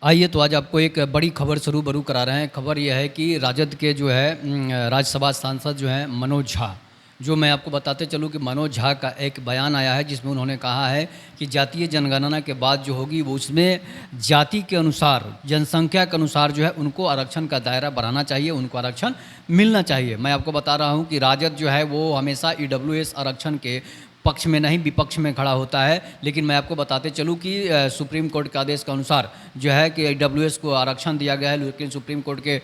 आइए तो आज आपको एक बड़ी खबर से रूबरू करा रहे हैं। खबर यह है कि राजद के जो है राज्यसभा सांसद जो हैं मनोज झा, जो मैं आपको बताते चलूँ कि मनोज झा का एक बयान आया है जिसमें उन्होंने कहा है कि जातीय जनगणना के बाद जो होगी वो उसमें जाति के अनुसार, जनसंख्या के अनुसार जो है उनको आरक्षण का दायरा बढ़ाना चाहिए, उनको आरक्षण मिलना चाहिए। मैं आपको बता रहा हूँ कि राजद जो है वो हमेशा ईडब्ल्यूएस आरक्षण के पक्ष में नहीं विपक्ष में खड़ा होता है। लेकिन मैं आपको बताते चलूँ कि सुप्रीम कोर्ट के आदेश के अनुसार जो है कि ईडब्ल्यूएस को आरक्षण दिया गया है, लेकिन सुप्रीम कोर्ट के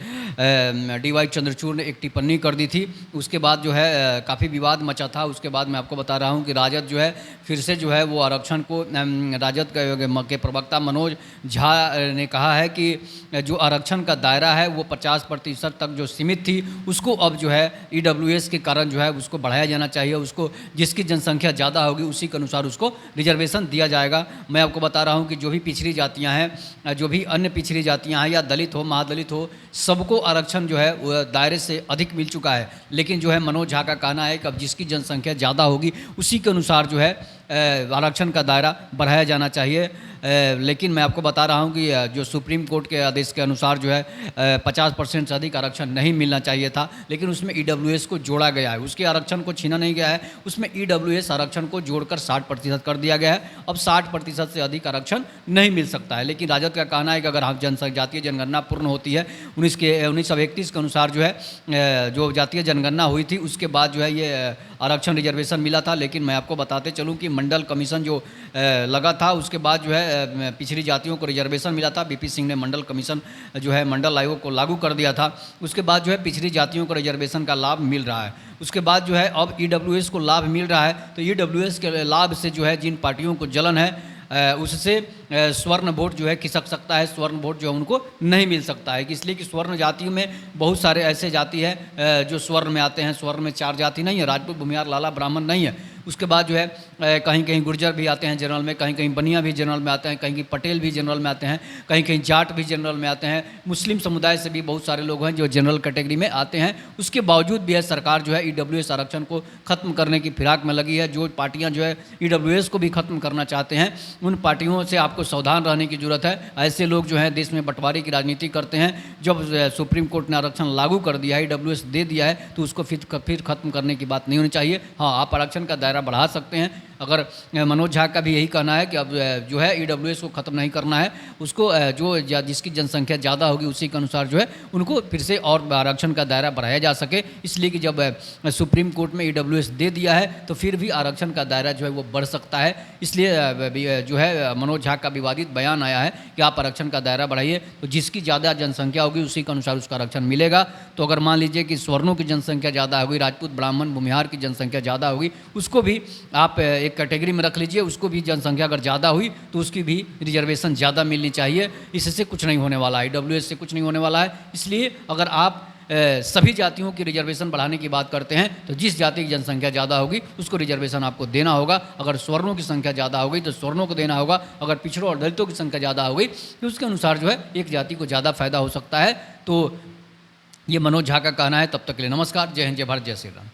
डी.वाई. चंद्रचूड़ ने एक टिप्पणी कर दी थी। उसके बाद जो है काफ़ी विवाद मचा था। उसके बाद मैं आपको बता रहा हूँ कि राजद जो है फिर से जो है वो आरक्षण को राजद के प्रवक्ता मनोज झा ने कहा है कि जो आरक्षण का दायरा है वो 50% तक जो सीमित थी उसको अब जो है ईडब्ल्यूएस के कारण जो है उसको बढ़ाया जाना चाहिए। उसको जिसकी जनसंख्या ज़्यादा होगी उसी के अनुसार उसको रिजर्वेशन दिया जाएगा। मैं आपको बता रहा हूँ कि जो भी पिछड़ी जातियाँ हैं, जो भी अन्य पिछड़ी जातियाँ हैं या दलित हो, महादलित हो, सबको आरक्षण जो है वो दायरे से अधिक मिल चुका है। लेकिन जो है मनोज झा का कहना है कि अब जिसकी जनसंख्या ज़्यादा होगी उसी के अनुसार जो है आरक्षण का दायरा बढ़ाया जाना चाहिए। लेकिन मैं आपको बता रहा हूं कि जो सुप्रीम कोर्ट के आदेश के अनुसार जो है 50% से अधिक आरक्षण नहीं मिलना चाहिए था, लेकिन उसमें ईडब्ल्यूएस को जोड़ा गया है। उसके आरक्षण को छीना नहीं गया है, उसमें ईडब्ल्यूएस आरक्षण को जोड़कर 60% कर दिया गया है। अब 60% से अधिक आरक्षण नहीं मिल सकता है। लेकिन राजद का कहना है कि अगर हम जातीय जनगणना पूर्ण होती है 1931 के अनुसार जो है जो जातीय जनगणना हुई थी उसके बाद जो है ये आरक्षण रिजर्वेशन मिला था। लेकिन मैं आपको बताते चलूँ कि मंडल कमीशन जो लगा था उसके बाद जो है पिछड़ी जातियों को रिजर्वेशन मिला था। बीपी सिंह ने मंडल कमीशन जो है मंडल आयोग को लागू कर दिया था। उसके बाद जो है पिछड़ी जातियों को रिजर्वेशन का लाभ मिल रहा है। उसके बाद जो है अब ईडब्ल्यूएस को लाभ मिल रहा है। तो ईडब्ल्यूएस के लाभ से जो है जिन पार्टियों को जलन है उससे स्वर्ण वोट जो है खिसक सकता है, स्वर्ण वोट जो है उनको नहीं मिल सकता है। इसलिए कि स्वर्ण जातियों में बहुत सारे ऐसे जाति है जो स्वर्ण में आते हैं। स्वर्ण में 4 जाति नहीं है, राजपूत, भूमिहार, लाला, ब्राह्मण नहीं है। उसके बाद जो है कहीं कहीं गुर्जर भी आते हैं जनरल में, कहीं कहीं बनिया भी जनरल में आते हैं, कहीं कहीं पटेल भी जनरल में आते हैं, कहीं कहीं जाट भी जनरल में आते हैं। मुस्लिम समुदाय से भी बहुत सारे लोग हैं जो जनरल कैटेगरी में आते हैं। उसके बावजूद भी है सरकार जो है ईडब्ल्यूएस आरक्षण को ख़त्म करने की फिराक में लगी है। जो पार्टियां जो है ईडब्ल्यूएस को भी ख़त्म करना चाहते हैं उन पार्टियों से आपको सावधान रहने की ज़रूरत है। ऐसे लोग जो है देश में बंटवारे की राजनीति करते हैं। जब सुप्रीम कोर्ट ने आरक्षण लागू कर दिया है, ईडब्ल्यूएस दे दिया है, तो उसको फिर ख़त्म करने की बात नहीं होनी चाहिए। हाँ, आप आरक्षण का दायरा बढ़ा सकते हैं। अगर मनोज झा का भी यही कहना है कि अब जो है ईडब्ल्यूएस को ख़त्म नहीं करना है, उसको जो जिसकी जनसंख्या ज़्यादा होगी उसी के अनुसार जो है उनको फिर से और आरक्षण का दायरा बढ़ाया जा सके। इसलिए कि जब सुप्रीम कोर्ट में ईडब्ल्यूएस दे दिया है तो फिर भी आरक्षण का दायरा जो है वो बढ़ सकता है। इसलिए जो है मनोज झा का विवादित बयान आया है कि आप आरक्षण का दायरा बढ़ाइए, तो जिसकी ज़्यादा जनसंख्या होगी उसी के अनुसार उसका आरक्षण मिलेगा। तो अगर मान लीजिए कि स्वर्णों की जनसंख्या ज़्यादा होगी, राजपूत, ब्राह्मण, भूमिहार की जनसंख्या ज़्यादा होगी, उसको भी आप एक कैटेगरी में रख लीजिए। उसको भी जनसंख्या अगर ज़्यादा हुई तो उसकी भी रिजर्वेशन ज़्यादा मिलनी चाहिए। इससे कुछ नहीं होने वाला है, ईडब्ल्यूएस से कुछ नहीं होने वाला है। इसलिए अगर आप सभी जातियों की रिजर्वेशन बढ़ाने की बात करते हैं तो जिस जाति की जनसंख्या ज़्यादा होगी उसको रिजर्वेशन आपको देना होगा। अगर स्वर्णों की संख्या ज़्यादा हो गई तो स्वर्णों को देना होगा। अगर पिछड़ों और दलितों की संख्या ज़्यादा हो गई तो उसके अनुसार जो है एक जाति को ज़्यादा फायदा हो सकता है। तो ये मनोज झा का कहना है। तब तक के लिए नमस्कार। जय हिंद, जय भारत, जय श्री राम।